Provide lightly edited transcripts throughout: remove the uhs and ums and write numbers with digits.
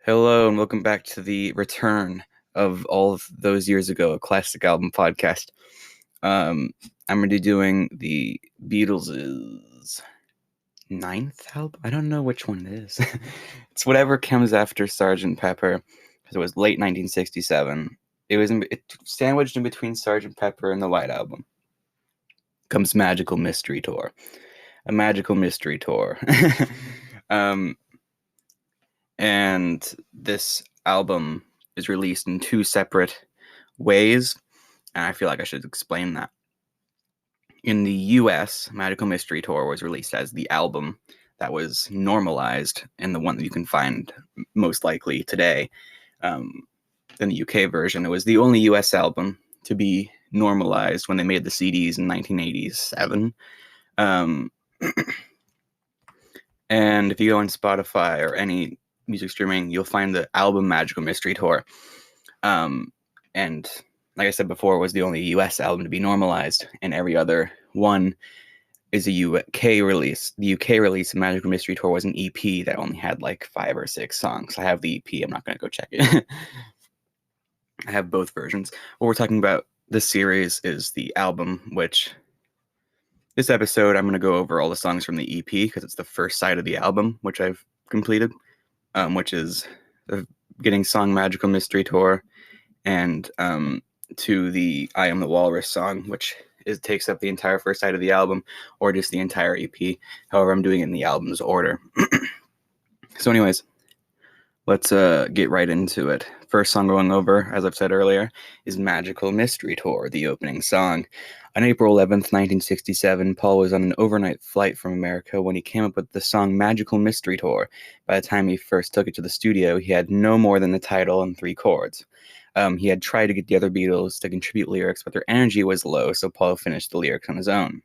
Hello and welcome back to the return of all of those years ago, a classic album podcast. I'm going to be doing the Beatles' ninth album. I don't know which one it is. It's whatever comes after Sgt. Pepper, because it was late 1967. It sandwiched in between Sgt. Pepper and the White Album. Comes Magical Mystery Tour. A magical mystery tour. And this album is released in two separate ways, and I feel like I should explain that. In the US, Magical Mystery Tour was released as the album that was normalized, and the one that you can find most likely today. In the UK version, it was the only US album to be normalized when they made the CDs in 1987. And if you go on Spotify or any music streaming, you'll find the album Magical Mystery Tour. And like I said before, it was the only US album to be normalized, and every other one is a UK release. The UK release of Magical Mystery Tour was an EP that only had like 5 or 6 songs. I have the EP. I'm not going to go check it. I have both versions. What we're talking about this series is the album, which this episode I'm going to go over all the songs from the EP because it's the first side of the album, which I've completed, which is the beginning song Magical Mystery Tour, and to the I Am The Walrus song, which takes up the entire first side of the album, or just the entire EP. However, I'm doing it in the album's order. So anyways, let's get right into it. First song going over, as I've said earlier, is Magical Mystery Tour, the opening song. On April 11th, 1967, Paul was on an overnight flight from America when he came up with the song Magical Mystery Tour. By the time he first took it to the studio, he had no more than the title and 3 chords. He had tried to get the other Beatles to contribute lyrics, but their energy was low, so Paul finished the lyrics on his own.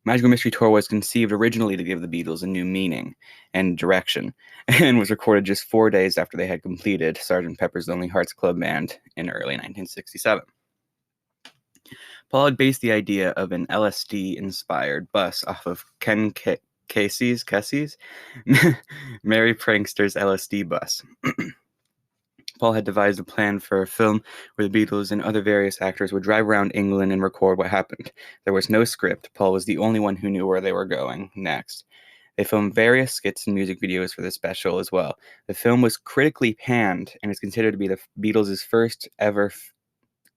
Magical Mystery Tour was conceived originally to give the Beatles a new meaning and direction, and was recorded just 4 days after they had completed Sgt. Pepper's Lonely Hearts Club Band in early 1967. Paul had based the idea of an LSD-inspired bus off of Ken Kesey's Merry Prankster's LSD bus. Paul had devised a plan for a film where the Beatles and other various actors would drive around England and record what happened. There was no script. Paul was the only one who knew where they were going next. They filmed various skits and music videos for the special as well. The film was critically panned and is considered to be the Beatles' first ever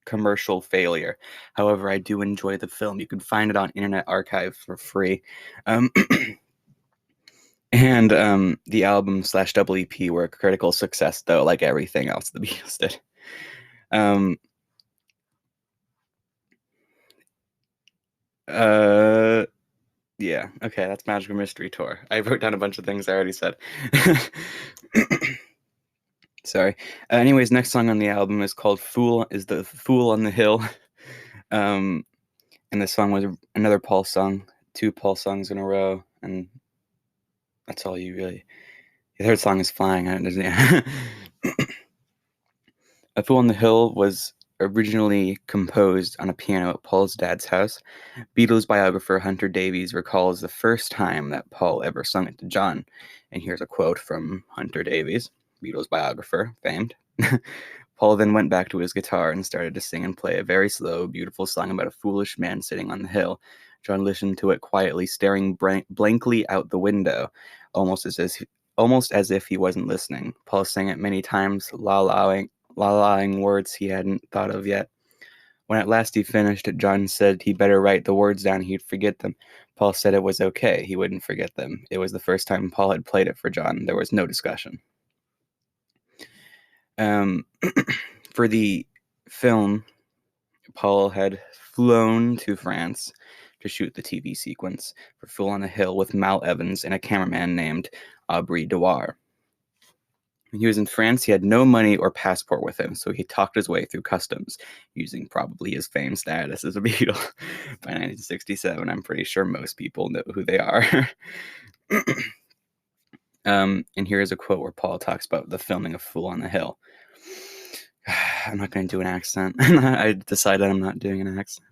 commercial failure. However, I do enjoy the film. You can find it on Internet Archive for free. And the album / double EP were a critical success, though, like everything else the Beatles did. Yeah, okay, that's Magical Mystery Tour. I wrote down a bunch of things I already said. Sorry. Anyways, next song on the album is called The Fool on the Hill. And this song was another Paul song, 2 Paul songs in a row, and that's all you really... The third song is Flying. A Fool on the Hill was originally composed on a piano at Paul's dad's house. Beatles biographer Hunter Davies recalls the first time that Paul ever sung it to John. And here's a quote from Hunter Davies, Beatles biographer, famed. Paul then went back to his guitar and started to sing and play a very slow, beautiful song about a foolish man sitting on the hill. John listened to it quietly, staring blankly out the window, almost as if he wasn't listening. Paul sang it many times, la-laing words he hadn't thought of yet. When at last he finished, John said he'd better write the words down, he'd forget them. Paul said it was okay, he wouldn't forget them. It was the first time Paul had played it for John. There was no discussion. For the film, Paul had flown to France to shoot the TV sequence for Fool on the Hill with Mal Evans and a cameraman named Aubrey Dewar. When he was in France, he had no money or passport with him, so he talked his way through customs, using probably his fame status as a Beatle. By 1967, I'm pretty sure most people know who they are. And here is a quote where Paul talks about the filming of Fool on the Hill. I'm not going to do an accent. I decided I'm not doing an accent.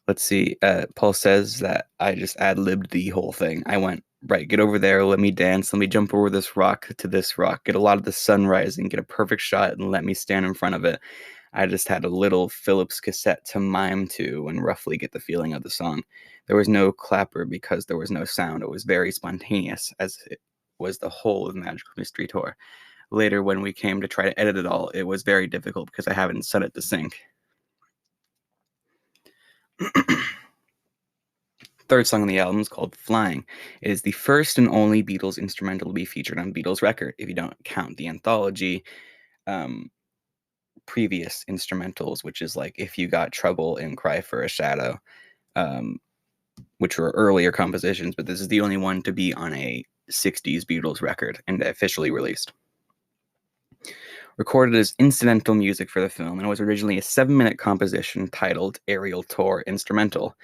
Let's see. Paul says that I just ad-libbed the whole thing. I went Right, get over there, let me dance, let me jump over this rock to this rock, get a lot of the sun rising, get a perfect shot, and let me stand in front of it. I just had a little Phillips cassette to mime to and roughly get the feeling of the song. There was no clapper because there was no sound. It was very spontaneous, as it was the whole of Magical Mystery Tour. Later, when we came to try to edit it all, it was very difficult because I haven't set it to sync. Third song on the album is called Flying. It is the first and only Beatles instrumental to be featured on Beatles record, if you don't count the anthology previous instrumentals, which is like If You Got Trouble and Cry for a Shadow, which were earlier compositions, but this is the only one to be on a 60s Beatles record and officially released. Recorded as incidental music for the film, and it was originally a 7-minute composition titled Aerial Tour Instrumental,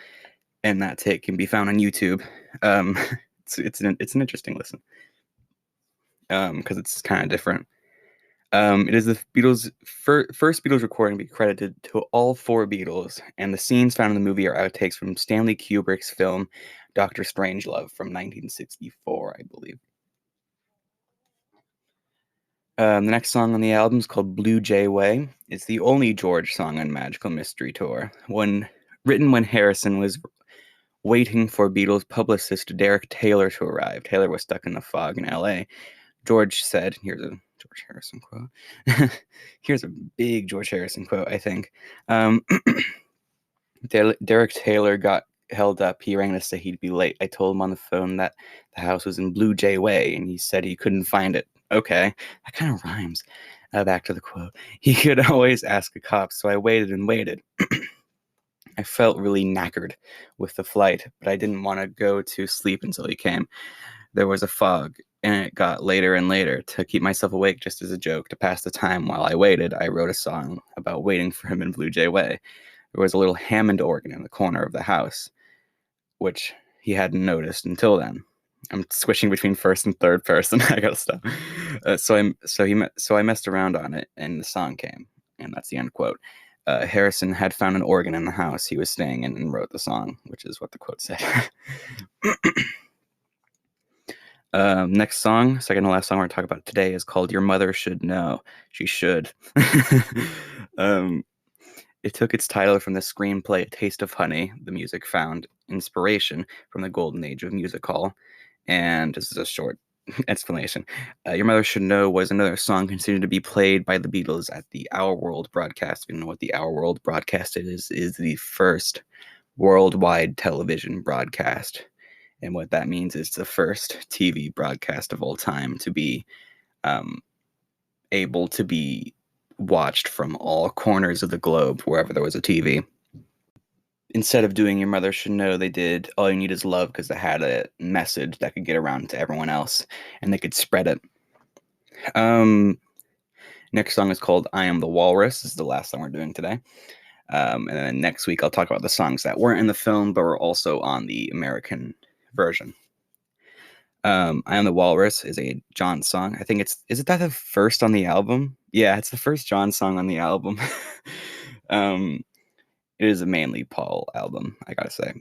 and that take can be found on YouTube. It's an interesting listen because it's kind of different. It is the Beatles' first Beatles recording to be credited to all 4 Beatles, and the scenes found in the movie are outtakes from Stanley Kubrick's film Dr. Strangelove from 1964, I believe. The next song on the album is called Blue Jay Way. It's the only George song on Magical Mystery Tour. Written when Harrison was waiting for Beatles publicist Derek Taylor to arrive. Taylor was stuck in the fog in LA. George said, here's a George Harrison quote. Here's a big George Harrison quote, I think. Derek Taylor got held up. He rang to say he'd be late. I told him on the phone that the house was in Blue Jay Way, and he said he couldn't find it. Okay, that kind of rhymes. Back to the quote. He could always ask a cop, so I waited and waited. I felt really knackered with the flight, but I didn't want to go to sleep until he came. There was a fog, and it got later and later. To keep myself awake just as a joke, to pass the time while I waited, I wrote a song about waiting for him in Blue Jay Way. There was a little Hammond organ in the corner of the house, which he hadn't noticed until then. I'm switching between first and third person. I gotta stop. So I messed around on it, and the song came, and that's the end quote. Harrison had found an organ in the house he was staying in and wrote the song, which is what the quote said. Next song, second to last song we're going to talk about today is called Your Mother Should Know. She should. It took its title from the screenplay A Taste of Honey. The music found inspiration from the golden age of music hall. And this is a short explanation. Your Mother Should Know was another song considered to be played by the Beatles at the Our World broadcast. If you know what the Our World broadcast is the first worldwide television broadcast. And what that means is the first TV broadcast of all time to be able to be watched from all corners of the globe, wherever there was a TV. Instead of doing Your Mother Should Know, they did All You Need Is Love because they had a message that could get around to everyone else, and they could spread it. Next song is called I Am The Walrus. This is the last song we're doing today. And then next week I'll talk about the songs that weren't in the film but were also on the American version. I Am the Walrus is a John song. I think is that the first on the album? Yeah, it's the first John song on the album. It is a mainly Paul album, I gotta say.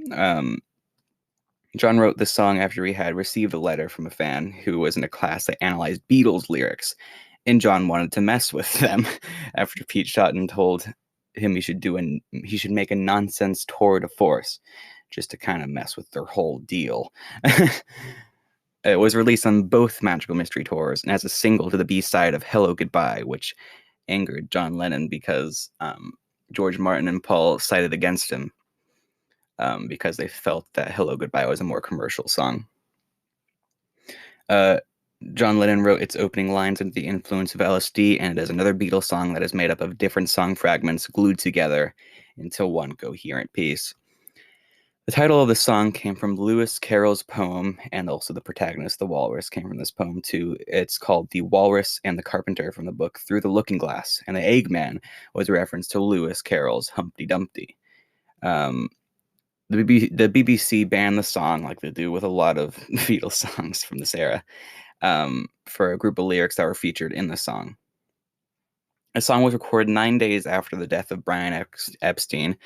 John wrote this song after he had received a letter from a fan who was in a class that analyzed Beatles lyrics, and John wanted to mess with them after Pete Shotton told him he should make a nonsense tour de force just to kind of mess with their whole deal. It was released on both Magical Mystery Tours and as a single to the B-side of Hello Goodbye, which angered John Lennon because George Martin and Paul sided against him because they felt that Hello Goodbye was a more commercial song. John Lennon wrote its opening lines under the influence of LSD, and it is another Beatles song that is made up of different song fragments glued together into one coherent piece. The title of the song came from Lewis Carroll's poem, and also the protagonist, the walrus, came from this poem too. It's called The Walrus and the Carpenter from the book Through the Looking Glass, and the Eggman was a reference to Lewis Carroll's Humpty Dumpty. The BBC banned the song, like they do with a lot of Beatles songs from this era, for a group of lyrics that were featured in the song. The song was recorded 9 days after the death of Brian Epstein,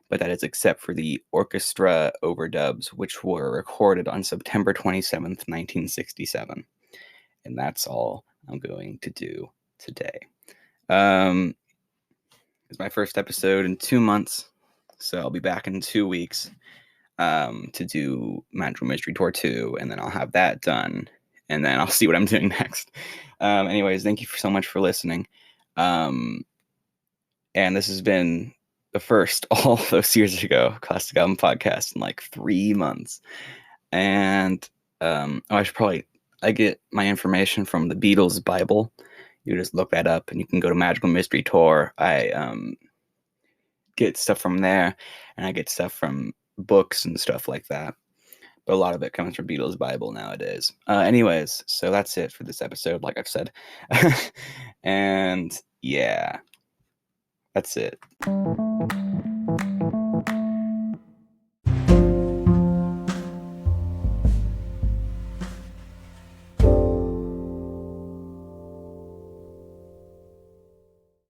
but that is except for the orchestra overdubs, which were recorded on September 27th, 1967. And that's all I'm going to do today. It's my first episode in 2 months, so I'll be back in 2 weeks to do Magical Mystery Tour 2, and then I'll have that done, and then I'll see what I'm doing next. Anyways, thank you so much for listening. And this has been the first, all those years ago, Classic Album Podcast in like 3 months. And I get my information from the Beatles Bible. You just look that up, and you can go to Magical Mystery Tour. I get stuff from there, and I get stuff from books and stuff like that. But a lot of it comes from Beatles Bible nowadays. Anyways, so that's it for this episode, like I've said. And yeah, that's it.